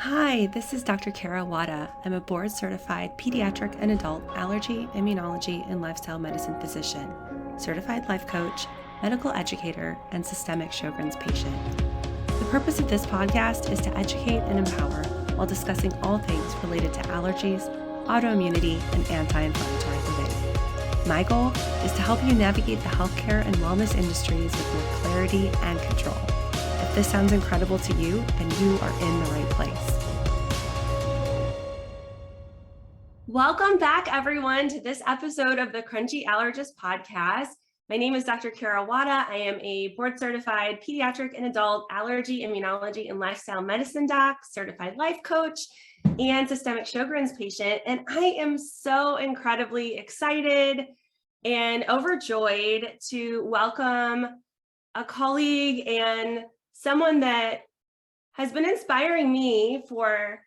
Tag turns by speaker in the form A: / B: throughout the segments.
A: Hi, this is Dr. Kara Wada. I'm a board certified pediatric and adult allergy, immunology, and lifestyle medicine physician, certified life coach, medical educator, and systemic Sjogren's patient. The purpose of this podcast is to educate and empower while discussing all things related to allergies, autoimmunity, and anti-inflammatory living. My goal is to help you navigate the healthcare and wellness industries with more clarity and control. If this sounds incredible to you, then you are in the right place. Welcome back, everyone, to this episode of the Crunchy Allergist podcast. My name is Dr. Kara Wada. I am a board-certified pediatric and adult allergy, immunology, and lifestyle medicine doc, certified life coach, and systemic Sjogren's patient. And I am so incredibly excited and overjoyed to welcome a colleague and someone that has been inspiring me for,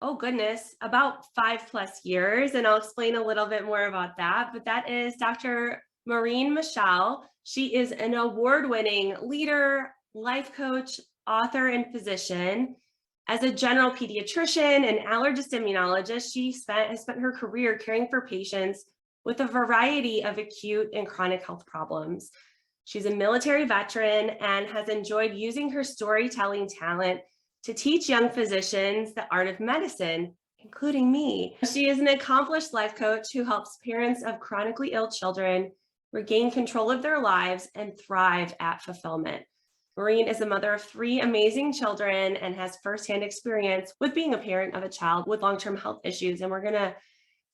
A: oh goodness, about 5+ years. And I'll explain a little bit more about that. But that is Dr. Maureen Michele. She is an award-winning leader, life coach, author, and physician. As a general pediatrician and allergist immunologist, she has spent her career caring for patients with a variety of acute and chronic health problems. She's a military veteran and has enjoyed using her storytelling talent to teach young physicians the art of medicine, including me. She is an accomplished life coach who helps parents of chronically ill children regain control of their lives and thrive at fulfillment. Maureen is a mother of 3 amazing children and has firsthand experience with being a parent of a child with long-term health issues, and we're going to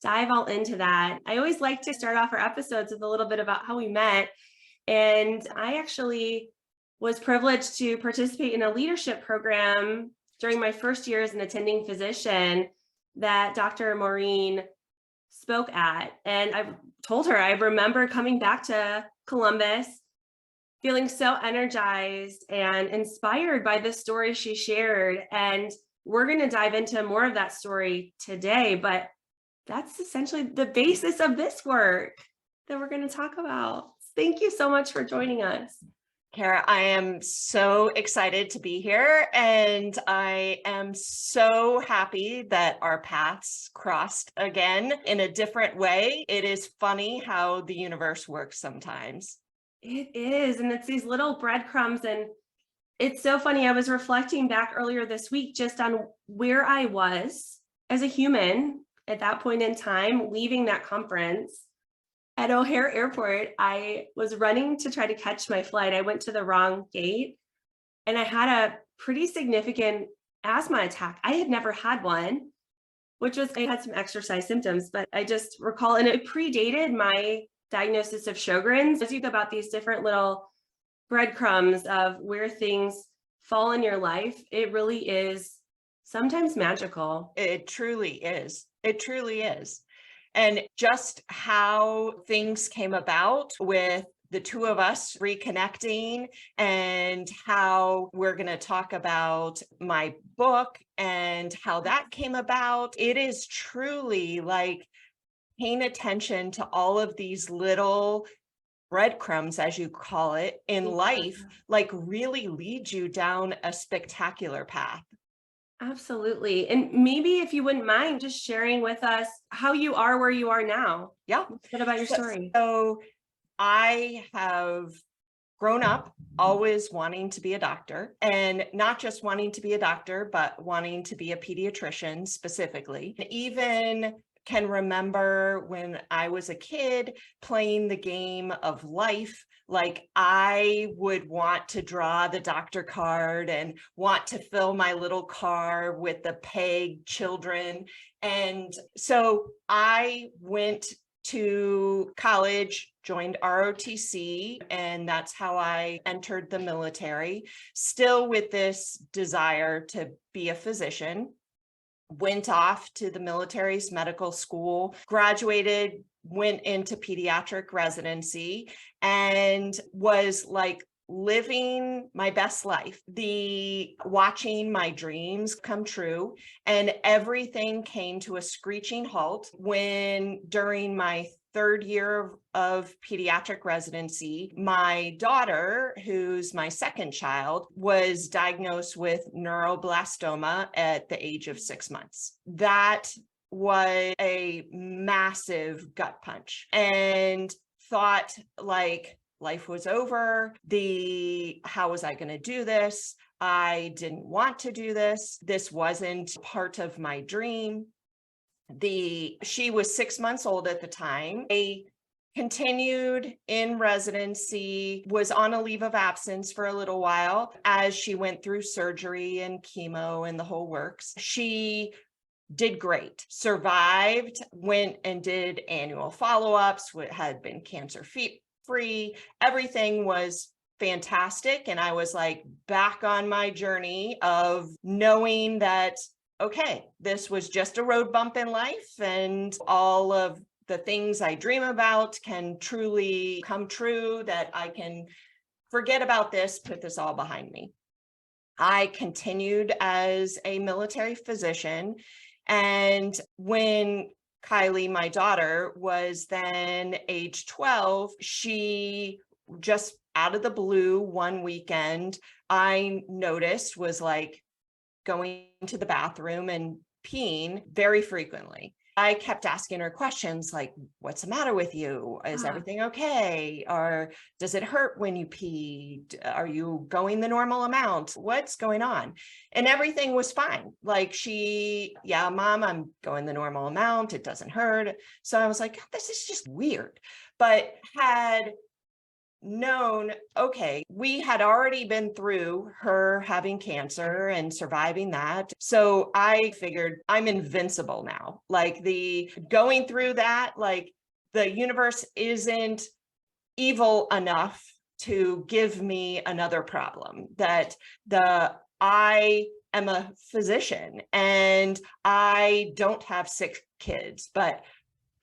A: dive all into that. I always like to start off our episodes with a little bit about how we met. And I actually was privileged to participate in a leadership program during my first year as an attending physician that Dr. Maureen spoke at. And I told her, I remember coming back to Columbus, feeling so energized and inspired by the story she shared. And we're going to dive into more of that story today, but that's essentially the basis of this work that we're going to talk about. Thank you so much for joining us.
B: Kara, I am so excited to be here, and I am so happy that our paths crossed again in a different way. It is funny how the universe works sometimes.
A: It is, and it's these little breadcrumbs, and it's so funny. I was reflecting back earlier this week just on where I was as a human at that point in time, leaving that conference. At O'Hare Airport, I was running to try to catch my flight. I went to the wrong gate and I had a pretty significant asthma attack. I had never had one, which was, I had some exercise symptoms, but I just recall, and it predated my diagnosis of Sjogren's. As you think about these different little breadcrumbs of where things fall in your life, it really is sometimes magical.
B: It truly is. It truly is. And just how things came about with the two of us reconnecting, and how we're going to talk about my book and how that came about. It is truly like paying attention to all of these little breadcrumbs, as you call it, in life, like really lead you down a spectacular path.
A: Absolutely. And maybe if you wouldn't mind just sharing with us how you are where you are now.
B: Yeah.
A: What about your story?
B: So I have grown up always wanting to be a doctor, and not just wanting to be a doctor, but wanting to be a pediatrician specifically. Even can remember when I was a kid playing the game of life. Like I would want to draw the doctor card and want to fill my little car with the peg children. And so I went to college, joined ROTC, and that's how I entered the military, still with this desire to be a physician. Went off to the military's medical school, graduated, went into pediatric residency, and was like living my best life, watching my dreams come true. And everything came to a screeching halt when during my third year of pediatric residency, my daughter, who's my second child, was diagnosed with neuroblastoma at the age of 6 months. That was a massive gut punch, and thought like life was over. How was I going to do this? I didn't want to do this. This wasn't part of my dream. She was 6 months old at the time. I continued in residency, was on a leave of absence for a little while as she went through surgery and chemo and the whole works. She did great, survived, went and did annual follow-ups, had been cancer-free. Everything was fantastic. And I was like back on my journey of knowing that, okay, this was just a road bump in life, and all of the things I dream about can truly come true, that I can forget about this, put this all behind me. I continued as a military physician. And when Kylie, my daughter, was then age 12, she just out of the blue one weekend, I noticed was like going to the bathroom and peeing very frequently. I kept asking her questions like, what's the matter with you? Is everything okay? Or does it hurt when you pee? Are you going the normal amount? What's going on? And everything was fine. Like yeah, Mom, I'm going the normal amount. It doesn't hurt. So I was like, this is just weird. But had known, okay, we had already been through her having cancer and surviving that. So I figured I'm invincible now. Like going through that, like the universe isn't evil enough to give me another problem. That I am a physician and I don't have sick kids, but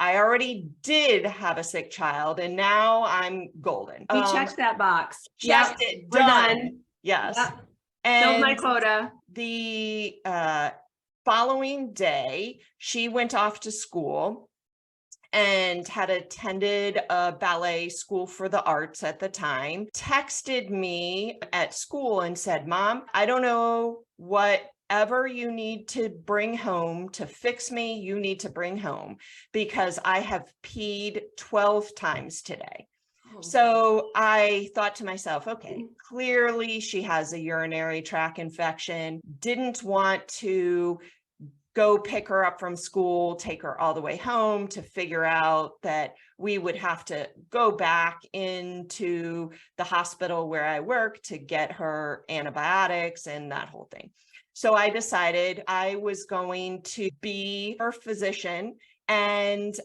B: I already did have a sick child, and now I'm golden.
A: We checked that box.
B: Checked it.
A: We're done.
B: Yes.
A: Yep.
B: And
A: filled my quota.
B: The following day, she went off to school and had attended a ballet school for the arts at the time, texted me at school and said, Mom, I don't know whatever you need to bring home to fix me, you need to bring home, because I have peed 12 times today. So I thought to myself, okay, clearly she has a urinary tract infection, didn't want to go pick her up from school, take her all the way home, to figure out that we would have to go back into the hospital where I work to get her antibiotics and that whole thing. So I decided I was going to be her physician, and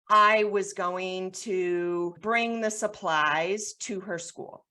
B: I was going to bring the supplies to her school.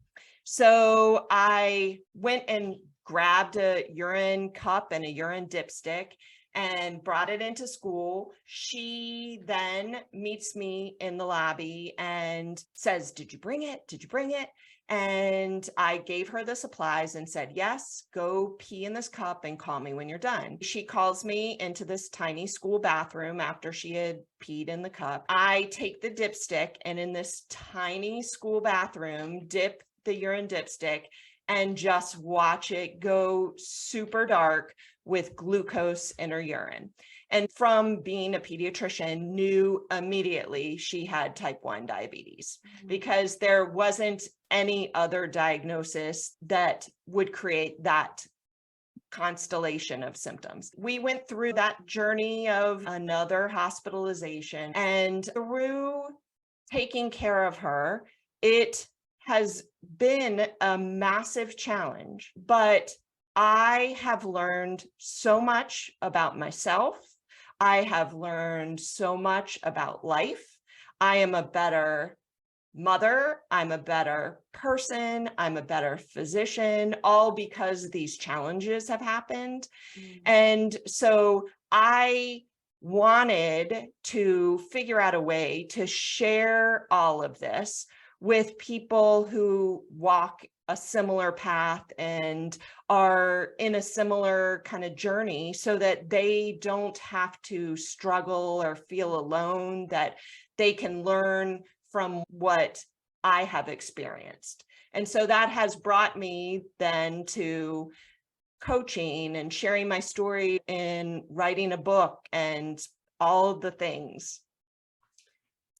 B: So I went and grabbed a urine cup and a urine dipstick and brought it into school. She then meets me in the lobby and says, did you bring it? Did you bring it? And I gave her the supplies and said, yes, go pee in this cup and call me when you're done. She calls me into this tiny school bathroom after she had peed in the cup. I take the dipstick and in this tiny school bathroom, dip the urine dipstick and just watch it go super dark with glucose in her urine. And from being a pediatrician, knew immediately she had type 1 diabetes, because there wasn't any other diagnosis that would create that constellation of symptoms. We went through that journey of another hospitalization, and through taking care of her, it has been a massive challenge, but I have learned so much about myself. I have learned so much about life. I am a better mother. I'm a better person. I'm a better physician, all because these challenges have happened. And so I wanted to figure out a way to share all of this with people who walk a similar path and are in a similar kind of journey so that they don't have to struggle or feel alone, that they can learn from what I have experienced. And so that has brought me then to coaching and sharing my story and writing a book and all of the things.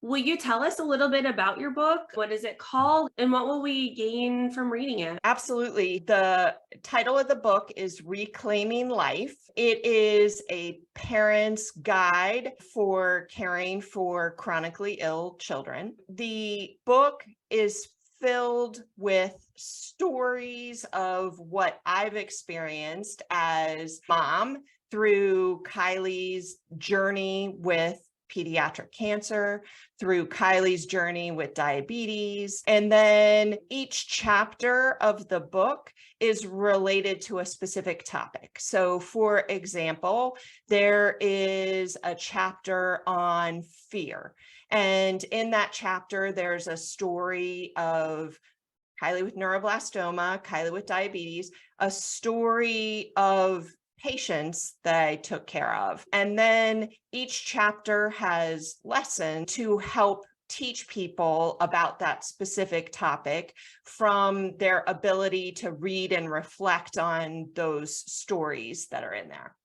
A: Will you tell us a little bit about your book? What is it called? And what will we gain from reading it?
B: Absolutely. The title of the book is Reclaiming Life. It is a parent's guide for caring for chronically ill children. The book is filled with stories of what I've experienced as mom through Kylie's journey with pediatric cancer, through Kylie's journey with diabetes. And then each chapter of the book is related to a specific topic. So for example, there is a chapter on fear. And in that chapter, there's a story of Kylie with neuroblastoma, Kylie with diabetes, a story of patients that I took care of. And then each chapter has lessons to help teach people about that specific topic from their ability to read and reflect on those stories that are in there.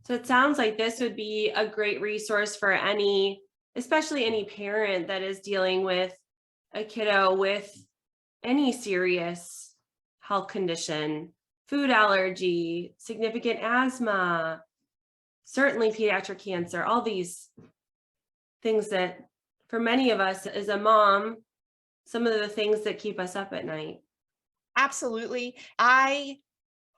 A: So it sounds like this would be a great resource for any, especially any parent that is dealing with a kiddo with any serious health condition, food allergy, significant asthma, certainly pediatric cancer, all these things that for many of us as a mom, some of the things that keep us up at night.
B: Absolutely. I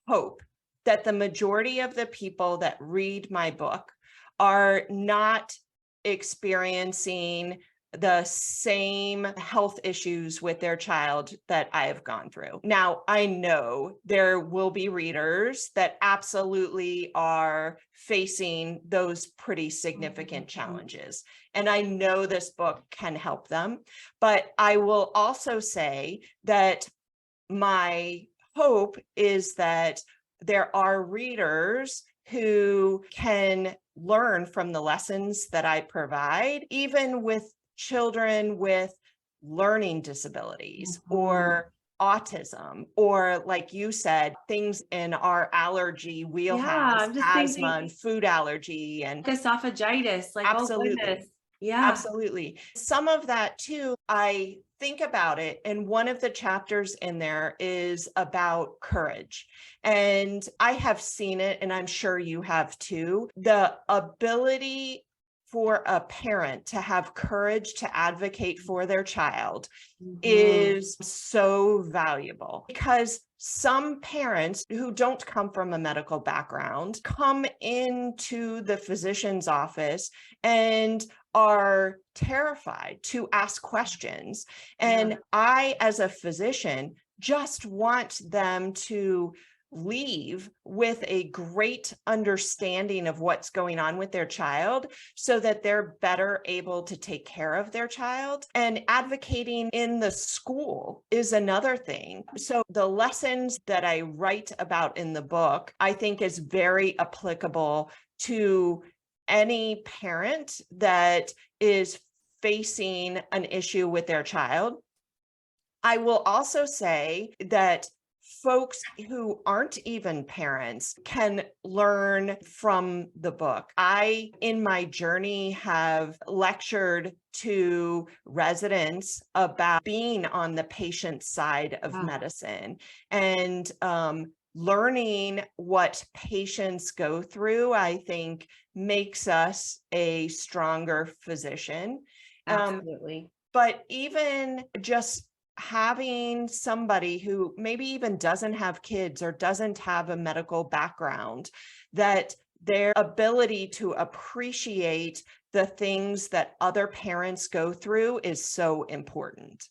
B: hope that the majority of the people that read my book are not experiencing the same health issues with their child that I have gone through. Now, I know there will be readers that absolutely are facing those pretty significant challenges. And I know this book can help them. But I will also say that my hope is that there are readers who can learn from the lessons that I provide, even with children with learning disabilities or autism, or like you said, things in our allergy wheelhouse,
A: I'm just
B: asthma
A: thinking
B: and food allergy and
A: esophagitis, like, oh
B: absolutely.
A: goodness. Yeah.
B: Absolutely. Some of that too, I think about it. And one of the chapters in there is about courage. And I have seen it, and I'm sure you have too. The ability for a parent to have courage to advocate for their child is so valuable, because some parents who don't come from a medical background come into the physician's office and are terrified to ask questions. And I, as a physician, just want them to leave with a great understanding of what's going on with their child so that they're better able to take care of their child. And advocating in the school is another thing. So the lessons that I write about in the book, I think is very applicable to any parent that is facing an issue with their child. I will also say that folks who aren't even parents can learn from the book. I, in my journey, have lectured to residents about being on the patient side of medicine and learning what patients go through, I think, makes us a stronger physician.
A: Absolutely.
B: But even just having somebody who maybe even doesn't have kids or doesn't have a medical background, that their ability to appreciate the things that other parents go through is so important.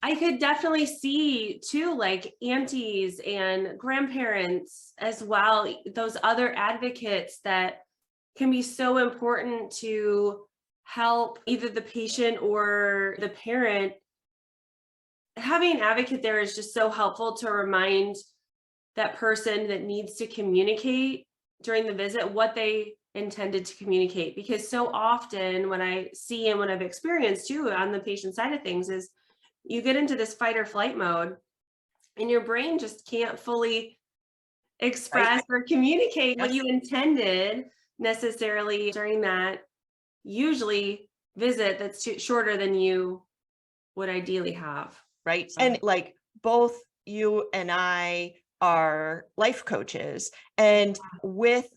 A: I could definitely see too, like aunties and grandparents as well, those other advocates that can be so important to help either the patient or the parent having an advocate there is just so helpful to remind that person that needs to communicate during the visit what they intended to communicate. Because so often what I see and what I've experienced too on the patient side of things is you get into this fight or flight mode and your brain just can't fully
B: Right.
A: express or communicate what
B: Yes.
A: you intended necessarily during that usually visit that's shorter than you would ideally have.
B: Right. And like both you and I are life coaches. And with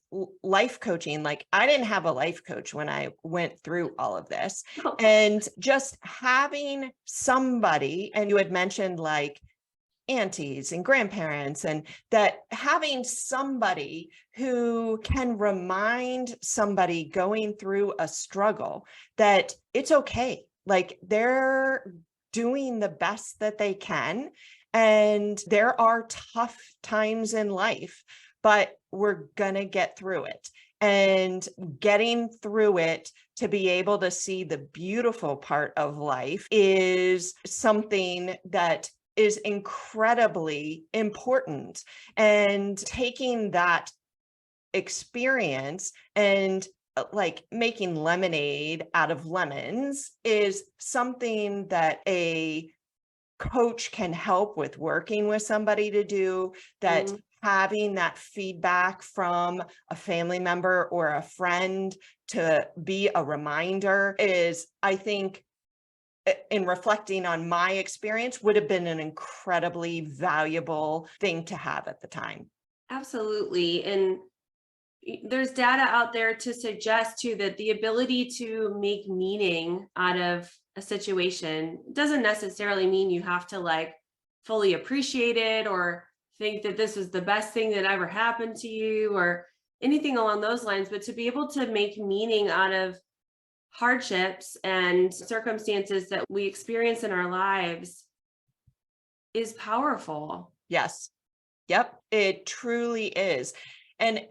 B: life coaching, like I didn't have a life coach when I went through all of this. And just having somebody, and you had mentioned like aunties and grandparents, and that having somebody who can remind somebody going through a struggle that it's okay, like they're doing the best that they can, and there are tough times in life, but we're gonna get through it. And getting through it to be able to see the beautiful part of life is something that is incredibly important. And taking that experience and like making lemonade out of lemons is something that a coach can help with working with somebody to do, that having that feedback from a family member or a friend to be a reminder is, I think, in reflecting on my experience, would have been an incredibly valuable thing to have at the time.
A: Absolutely. And there's data out there to suggest too that the ability to make meaning out of a situation doesn't necessarily mean you have to like fully appreciate it or think that this was the best thing that ever happened to you or anything along those lines, but to be able to make meaning out of hardships and circumstances that we experience in our lives is powerful.
B: Yes. Yep, it truly is. And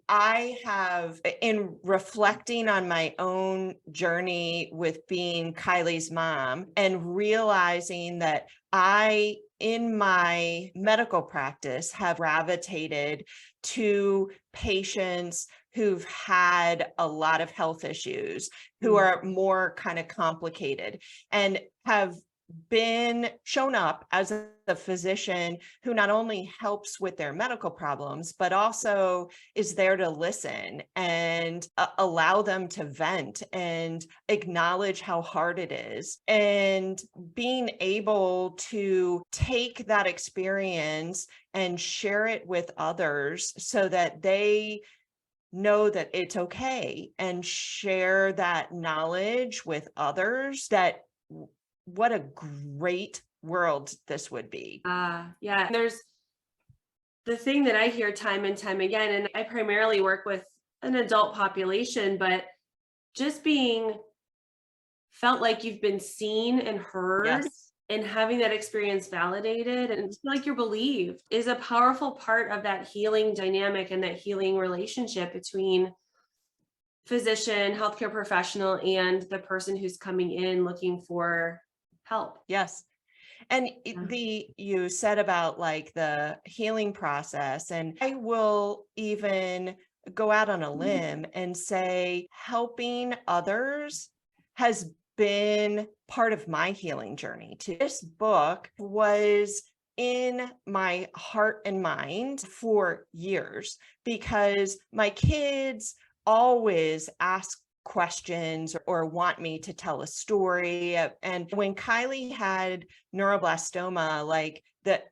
B: I have, in reflecting on my own journey with being Kylie's mom and realizing that I, in my medical practice, have gravitated to patients who've had a lot of health issues, who are more kind of complicated, and have been shown up as a physician who not only helps with their medical problems, but also is there to listen and allow them to vent and acknowledge how hard it is. And being able to take that experience and share it with others so that they know that it's okay, and share that knowledge with others, that what a great world this would be.
A: Yeah. There's the thing that I hear time and time again, and I primarily work with an adult population, but just being felt like you've been seen and heard
B: Yes.
A: and having that experience validated and feel like you're believed is a powerful part of that healing dynamic and that healing relationship between physician, healthcare professional, and the person who's coming in looking for help.
B: Yes. And you said about like the healing process, and I will even go out on a limb and say helping others has been part of my healing journey too. This book was in my heart and mind for years because my kids always ask questions or want me to tell a story. And when Kylie had neuroblastoma, like that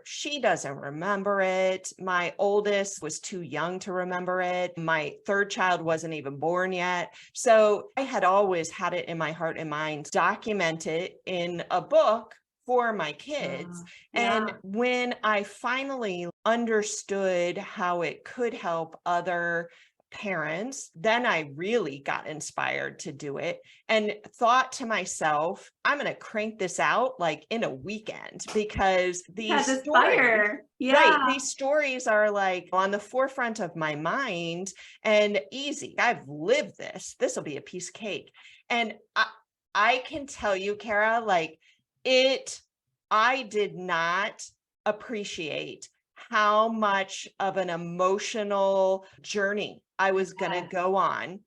B: she doesn't remember it. My oldest was too young to remember it. My third child wasn't even born yet. So I had always had it in my heart and mind, document it in a book for my kids. And when I finally understood how it could help other parents, then I really got inspired to do it and thought to myself, I'm going to crank this out like in a weekend, because these stories, right, these stories are like on the forefront of my mind and easy. I've lived this. This will be a piece of cake. And I can tell you, Kara, like it I did not appreciate how much of an emotional journey I was going to go on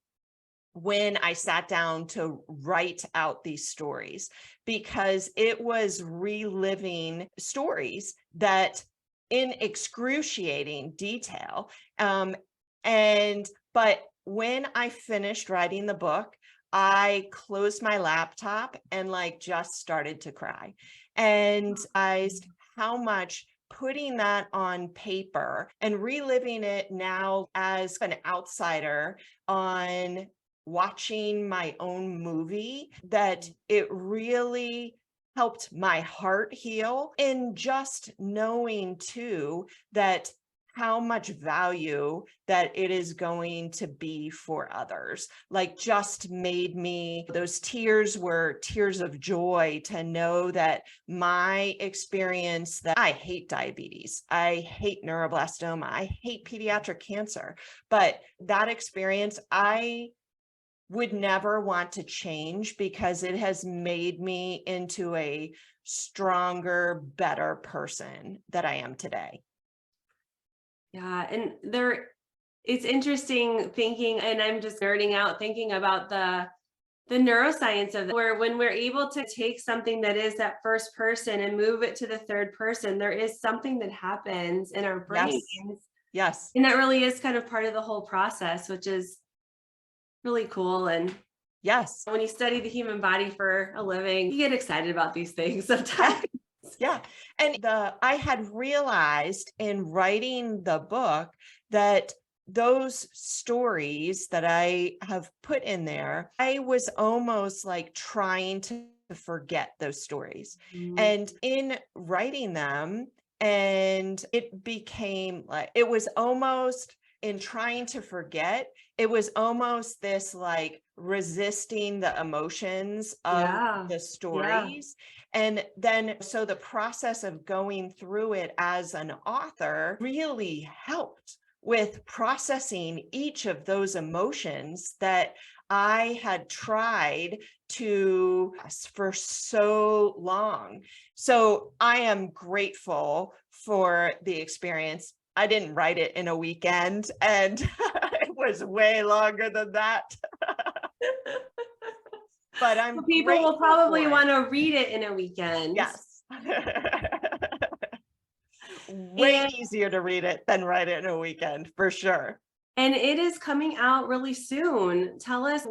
B: when I sat down to write out these stories, because it was reliving stories that in excruciating detail. But when I finished writing the book, I closed my laptop and just started to cry. And I how much putting that on paper and reliving it now as an outsider on watching my own movie, that it really helped my heart heal. And just knowing too that how much value that it is going to be for others, just made me, those tears were tears of joy to know that my experience, that I hate diabetes, I hate neuroblastoma, I hate pediatric cancer, but that experience I would never want to change, because it has made me into a stronger, better person that I am today.
A: Yeah, and it's interesting thinking, and I'm just nerding out thinking about the neuroscience of where when we're able to take something that is that first person and move it to the third person, there is something that happens in our brains.
B: Yes.
A: And that really is kind of part of the whole process, which is really cool. And
B: yes,
A: when you study the human body for a living, you get excited about these things sometimes.
B: Yeah. And I had realized in writing the book that those stories that I have put in there, I was almost trying to forget those stories. And in writing them, and it became it was almost, in trying to forget, it was almost this resisting the emotions of the stories. And then, so the process of going through it as an author really helped with processing each of those emotions that I had tried to for so long. So I am grateful for the experience. I didn't write it in a weekend, and it was way longer than that. But I'm
A: people will probably want to read it in a weekend.
B: Yes. Way easier to read it than write it in a weekend, for sure.
A: And it is coming out really soon. Tell us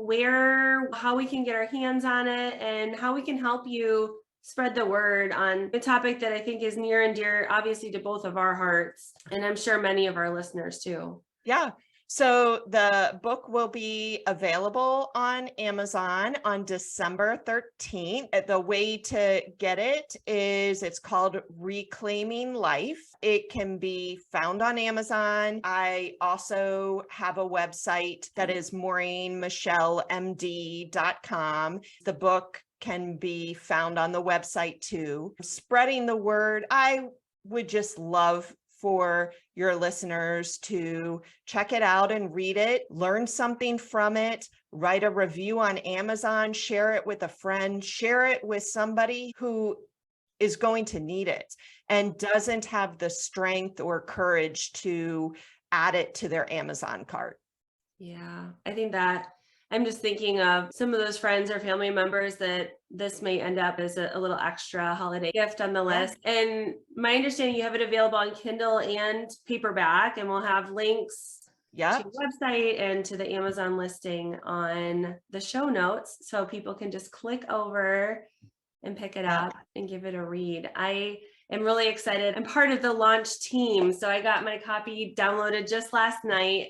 A: how we can get our hands on it, and how we can help you spread the word on the topic that I think is near and dear, obviously, to both of our hearts, and I'm sure many of our listeners too.
B: Yeah. So the book will be available on Amazon on December 13th. The way to get it is, it's called Reclaiming Life. It can be found on Amazon. I also have a website that is maureenmichelemd.com. The book can be found on the website too. Spreading the word, I would just love for your listeners to check it out and read it, learn something from it, write a review on Amazon, share it with a friend, share it with somebody who is going to need it and doesn't have the strength or courage to add it to their Amazon cart.
A: Yeah, I think that I'm just thinking of some of those friends or family members that this may end up as a little extra holiday gift on the list. And my understanding, you have it available on Kindle and paperback, and we'll have links to the website and to the Amazon listing on the show notes, so people can just click over and pick it up and give it a read. I am really excited. I'm part of the launch team, so I got my copy downloaded just last night.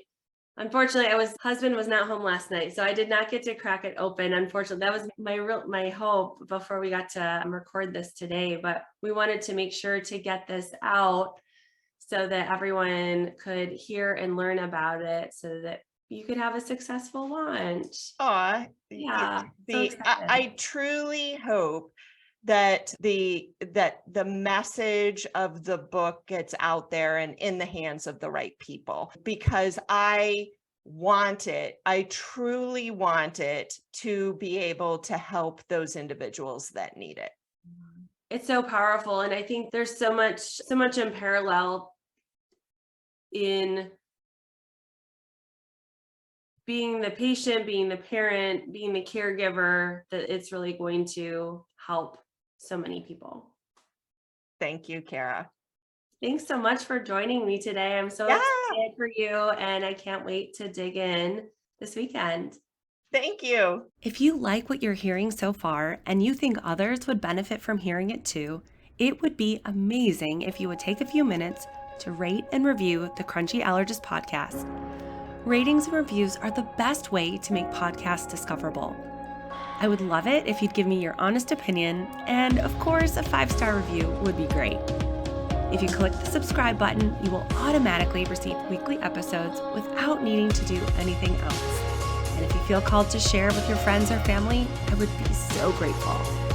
A: Unfortunately, husband was not home last night, so I did not get to crack it open. Unfortunately, that was my hope before we got to record this today, but we wanted to make sure to get this out so that everyone could hear and learn about it, so that you could have a successful launch.
B: Yeah. I truly hope that the message of the book gets out there and in the hands of the right people, because I truly want it to be able to help those individuals that need it.
A: It's so powerful. And I think there's so much in parallel in being the patient, being the parent, being the caregiver, that it's really going to help so many people.
B: Thank you, Kara.
A: Thanks so much for joining me today. I'm so excited for you, and I can't wait to dig in this weekend.
B: Thank you.
A: If you like what you're hearing so far and you think others would benefit from hearing it too, it would be amazing if you would take a few minutes to rate and review the Crunchy Allergist podcast. Ratings and reviews are the best way to make podcasts discoverable. I would love it if you'd give me your honest opinion, and of course, a 5-star review would be great. If you click the subscribe button, you will automatically receive weekly episodes without needing to do anything else. And if you feel called to share with your friends or family, I would be so grateful.